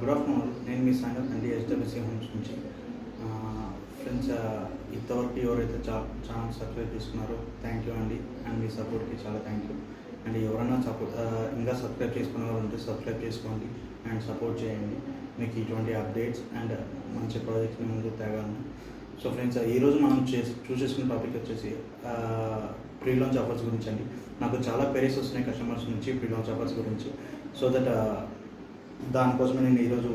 Good afternoon. నేను మీ సంగతి అండి ఎస్డబ్ల్యూసీ హోమ్స్ నుంచి. ఫ్రెండ్స్, ఇంతవరకు ఎవరైతే ఛానల్ సబ్స్క్రైబ్ చేసుకున్నారో థ్యాంక్ యూ అండి. అండ్ మీ సపోర్ట్కి చాలా థ్యాంక్ యూ. అండ్ ఎవరైనా ఇంకా సబ్స్క్రైబ్ చేసుకునే వాళ్ళు ఉంటే సబ్స్క్రైబ్ చేసుకోండి అండ్ సపోర్ట్ చేయండి. మీకు ఇటువంటి అప్డేట్స్ అండ్ మంచి ప్రాజెక్ట్ని ముందు తేగలను. సో ఫ్రెండ్స్, ఈరోజు మనం చూసేసుకున్న టాపిక్ వచ్చేసి ప్రీ లాంచ్ ఆఫర్స్ గురించి అండి. నాకు చాలా క్వెరీస్ వస్తున్నాయి కస్టమర్స్ నుంచి ప్రీ లాంచ్ ఆఫర్స్ గురించి. సో దట్ దానికోసమే నేను ఈరోజు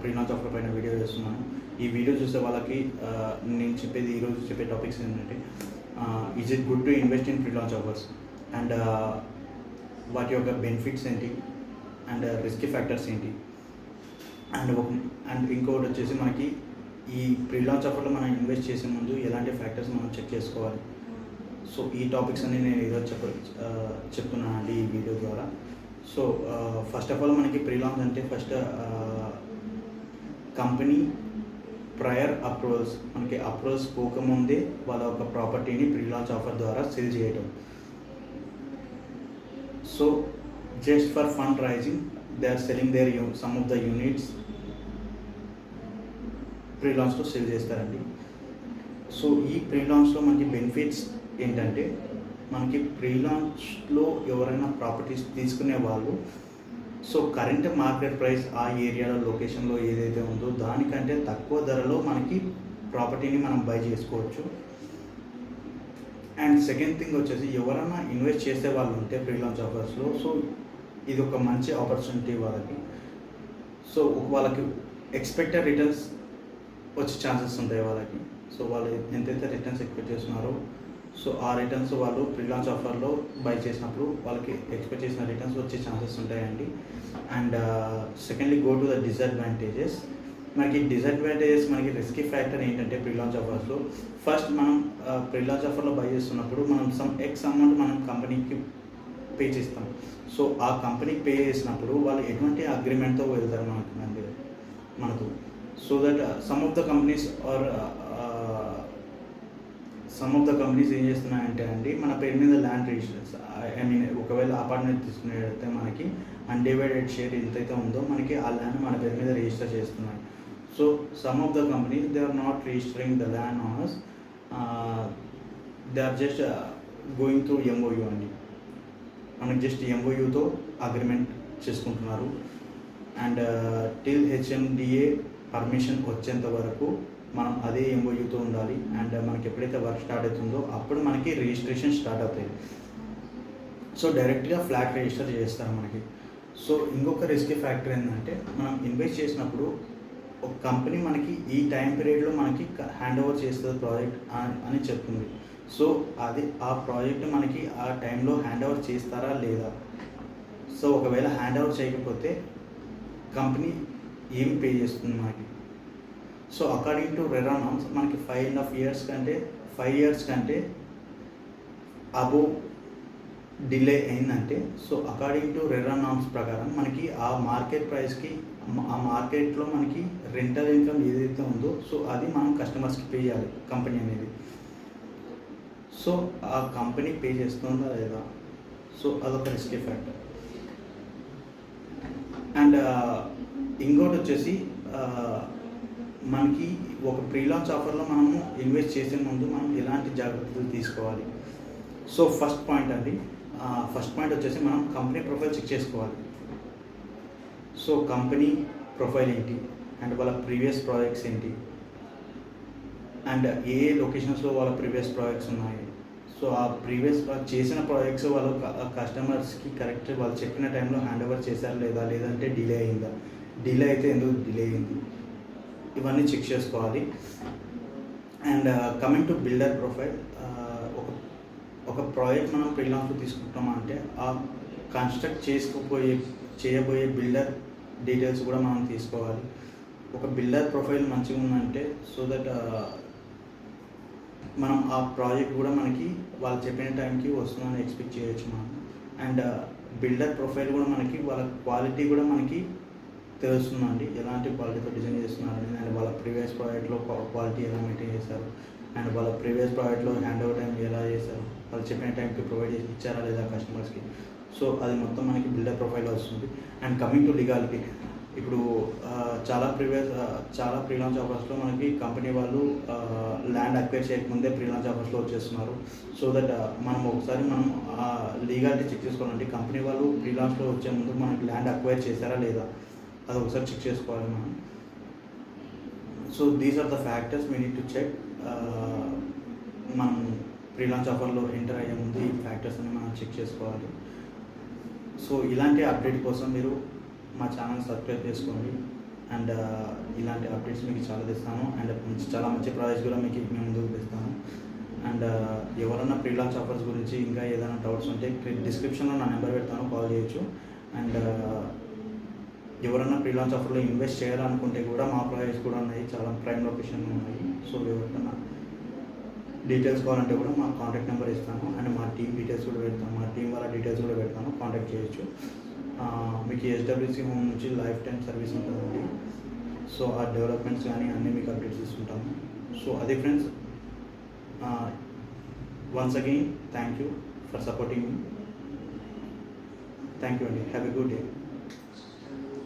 ప్రీ లాంచ్ ఆఫర్ పైన వీడియో చేస్తున్నాను. ఈ వీడియో చూసే వాళ్ళకి నేను ఈరోజు చెప్పే టాపిక్స్ ఏంటంటే, is it good to invest in pre launch offers and వాటి యొక్క బెనిఫిట్స్ ఏంటి అండ్ రిస్కీ ఫ్యాక్టర్స్ ఏంటి అండ్ ఇంకొకటి వచ్చేసి మనకి ఈ ప్రీ లాంచ్ ఆఫర్లో మనం ఇన్వెస్ట్ చేసే ముందు ఎలాంటి ఫ్యాక్టర్స్ మనం చెక్ చేసుకోవాలి. సో ఈ టాపిక్స్ అన్ని నేను ఈరోజు చెప్తున్నాను అండి ఈ వీడియో ద్వారా. సో ఫస్ట్ ఆఫ్ ఆల్ మనకి ప్రీ లాంచ్ అంటే ఫస్ట్ కంపెనీ ప్రయర్ అప్రూవల్స్, మనకి అప్రూవల్స్ పోకముందే వాళ్ళ ఒక ప్రాపర్టీని ప్రీ లాంచ్ ఆఫర్ ద్వారా సేల్ చేయడం. So just for fund raising they are selling their some of the units pre లాంచ్లో సేల్ చేస్తారండి. సో ఈ ప్రీ లాంచ్లో మనకి బెనిఫిట్స్ ఏంటంటే, మనకి ప్రీ లాంచ్లో ఎవరైనా ప్రాపర్టీస్ తీసుకునే వాళ్ళు సో కరెంట్ మార్కెట్ ప్రైస్ ఆ ఏరియాలో లొకేషన్లో ఏదైతే ఉందో దానికంటే తక్కువ ధరలో మనకి ప్రాపర్టీని మనం బై చేసుకోవచ్చు. అండ్ సెకండ్ థింగ్ వచ్చేసి, ఎవరైనా ఇన్వెస్ట్ చేసే వాళ్ళు ఉంటే ప్రీ లాంచ్ ఆఫర్స్లో, సో ఇది ఒక మంచి ఆపర్చునిటీ వాళ్ళకి. సో వాళ్ళకి ఎక్స్పెక్టెడ్ రిటర్న్స్ వచ్చే ఛాన్సెస్ ఉంటాయి వాళ్ళకి. సో వాళ్ళు ఎంతైతే రిటర్న్స్ ఎక్స్పెక్ట్ చేస్తున్నారో సో ఆ రిటర్న్స్ వాళ్ళు ప్రీ లాంచ్ ఆఫర్లో బై చేసినప్పుడు వాళ్ళకి ఎక్స్పెక్ట్ చేసిన రిటర్న్స్ వచ్చే ఛాన్సెస్ ఉంటాయండి. And secondly go to the disadvantages. మనకి డిసడ్వాంటేజెస్, మనకి రిస్కీ ఫ్యాక్టర్ ఏంటంటే ప్రీ లాంచ్ ఆఫర్స్లో ఫస్ట్ మనం ప్రీ లాంచ్ ఆఫర్లో బై చేస్తున్నప్పుడు మనం సమ్ ఎక్స్ అమౌంట్ మనం కంపెనీకి పే చేస్తాం. సో ఆ కంపెనీకి పే చేసినప్పుడు వాళ్ళు ఎటువంటి అగ్రిమెంట్తో వెళ్తారు మనకు. So that some of the companies ఏం చేస్తున్నాయంటే అండి, మన పేరు మీద ల్యాండ్ రిజిస్టర్స్, ఒకవేళ అపార్ట్మెంట్ తీసుకునేటైతే మనకి అన్డివైడెడ్ షేర్ ఎంతైతే ఉందో మనకి ఆ ల్యాండ్ మన పేరు మీద రిజిస్టర్ చేస్తున్నాయి. So some of the companies they are not registering the land on us, they are just going through MOU అండి. మనకి జస్ట్ MOUతో అగ్రిమెంట్ చేసుకుంటున్నారు. అండ్ టిల్ HMDA పర్మిషన్ వచ్చేంత వరకు మనం అదే MOUతో ఉండాలి. అండ్ మనకి ఎప్పుడైతే వర్క్ స్టార్ట్ అవుతుందో అప్పుడు మనకి రిజిస్ట్రేషన్ స్టార్ట్ అవుతాయి. సో డైరెక్ట్గా ఫ్లాట్ రిజిస్టర్ చేస్తారు మనకి. సో ఇంకొక రిస్కీ ఫ్యాక్టర్ ఏంటంటే, మనం ఇన్వెస్ట్ చేసినప్పుడు ఒక కంపెనీ మనకి ఈ టైం పీరియడ్లో మనకి హ్యాండ్ ఓవర్ చేస్తుంది ప్రాజెక్ట్ అని చెప్తుంది. సో అది ఆ ప్రాజెక్ట్ మనకి ఆ టైంలో హ్యాండ్ ఓవర్ చేస్తారా లేదా. సో ఒకవేళ హ్యాండ్ ఓవర్ చేయకపోతే కంపెనీ ఏం పే చేస్తుంది మనకి. So according to RERA norms మనకి 5.5 years కంటే అబోవ్ డిలే అయిందంటే, so according to RERA norms ప్రకారం మనకి ఆ మార్కెట్ ప్రైస్కి, ఆ మార్కెట్లో మనకి రెంటల్ ఇన్కమ్ ఏదైతే ఉందో సో అది మనం కస్టమర్స్కి పే చేయాలి కంపెనీ అనేది. సో ఆ కంపెనీ పే చేస్తుందా లేదా, సో అదొక రిస్కీ ఫ్యాక్టర్. అండ్ ఇంకోటి వచ్చేసి, మనకి ఒక ప్రీ లాంచ్ ఆఫర్లో మనము ఇన్వెస్ట్ చేసే ముందు మనం ఎలాంటి జాగ్రత్తలు తీసుకోవాలి. సో ఫస్ట్ పాయింట్ వచ్చేసి మనం కంపెనీ ప్రొఫైల్ చెక్ చేసుకోవాలి. సో కంపెనీ ప్రొఫైల్ ఏంటి అండ్ వాళ్ళ ప్రీవియస్ ప్రాజెక్ట్స్ ఏంటి అండ్ ఏ లొకేషన్స్లో వాళ్ళ ప్రీవియస్ ప్రాజెక్ట్స్ ఉన్నాయి. సో ఆ ప్రీవియస్ చేసిన ప్రాజెక్ట్స్ వాళ్ళు కస్టమర్స్కి కరెక్ట్ వాళ్ళు చెప్పిన టైంలో హ్యాండ్ ఓవర్ చేశారా లేదా, లేదంటే డిలే అయిందా, డిలే అయితే ఎందుకు డిలే అయింది, ఇవన్నీ చెక్ చేసుకోవాలి. And coming to builder profile, ఒక ప్రాజెక్ట్ మనం ప్రీ లాంచ్లో తీసుకుంటామా అంటే ఆ కన్స్ట్రక్ట్ చేయబోయే బిల్డర్ డీటెయిల్స్ కూడా మనం తీసుకోవాలి. ఒక బిల్డర్ ప్రొఫైల్ మంచిగా ఉందంటే సో దట్ మనం ఆ ప్రాజెక్ట్ కూడా మనకి వాళ్ళు చెప్పిన టైంకి వస్తుందని ఎక్స్పెక్ట్ చేయొచ్చు మనం. అండ్ బిల్డర్ ప్రొఫైల్ కూడా మనకి వాళ్ళ క్వాలిటీ కూడా మనకి తెలుస్తుందండి, ఎలాంటి క్వాలిటీతో డిజైన్ చేస్తున్నారని. అండ్ వాళ్ళ ప్రీవియస్ ప్రాజెక్ట్లో క్వాలిటీ ఎలా మెయింటైన్ చేశారు అండ్ వాళ్ళ ప్రీవియస్ ప్రాజెక్ట్లో హ్యాండ్ ఓవర్ టైం ఎలా చేశారు, వాళ్ళు చెప్పిన టైంకి ప్రొవైడ్ చేసి ఇచ్చారా లేదా కస్టమర్స్కి. సో అది మొత్తం మనకి బిల్డర్ ప్రొఫైల్ వస్తుంది. అండ్ కమింగ్ టు లీగాలిటీ, ఇప్పుడు చాలా ఫ్రీలాన్స్ ఆఫర్స్లో మనకి కంపెనీ వాళ్ళు ల్యాండ్ అక్వైర్ చేయకముందే ఫ్రీలాన్స్ ఆఫర్స్లో వచ్చేస్తున్నారు. సో దట్ మనం ఒకసారి లీగాలిటీ చెక్ చేసుకోవాలంటే కంపెనీ వాళ్ళు ఫ్రీలాన్స్లో వచ్చే ముందు మనకి ల్యాండ్ అక్వైర్ చేశారా లేదా అది ఒకసారి చెక్ చేసుకోవాలి మనం. So these are the factors we need to check. మనం ఫ్రీలాన్స్ ఆఫర్లో ఎంటర్ అయ్యే ముందు ఈ ఫ్యాక్టర్స్ అన్ని మనం చెక్ చేసుకోవాలి. సో ఇలాంటి అప్డేట్ కోసం మీరు మా ఛానల్ సబ్స్క్రైబ్ చేసుకోండి. అండ్ ఇలాంటి అప్డేట్స్ మీకు చాలా తెస్తాను. అండ్ చాలా మంచి ప్రాజెక్ట్స్ కూడా మీకు మేము ముందుకు తెస్తాను. అండ్ ఎవరైనా ఫ్రీలాన్స్ ఆఫర్స్ గురించి ఇంకా ఏదైనా డౌట్స్ ఉంటే డిస్క్రిప్షన్లో నా నెంబర్ పెడతాను, కాల్ చేయొచ్చు. అండ్ ఎవరైనా ఫ్రీలాన్స్ ఆఫర్లో ఇన్వెస్ట్ చేయాలనుకుంటే కూడా మా ప్రాజెక్ట్స్ కూడా ఉన్నాయి, చాలా ప్రైమ్ లొకేషన్లో ఉన్నాయి. సో ఎవరికైనా డీటెయిల్స్ కావాలంటే కూడా మా కాంటాక్ట్ నెంబర్ ఇస్తాను. అండ్ మా టీమ్ డీటెయిల్స్ కూడా పెడతాను, మా టీం వాళ్ళ డీటెయిల్స్ కూడా పెడతాను, కాంటాక్ట్ చేయొచ్చు. మీకు ఎస్డబ్ల్యూసీ హోమ్ నుంచి లైఫ్ టైం సర్వీస్ ఉంటుందండి. సో ఆ డెవలప్మెంట్స్ కానీ అన్నీ మీకు అప్డేట్స్ ఇస్తుంటాము. సో అదే friends, once again thank you for supporting me. Thank you అండి. Have a good day.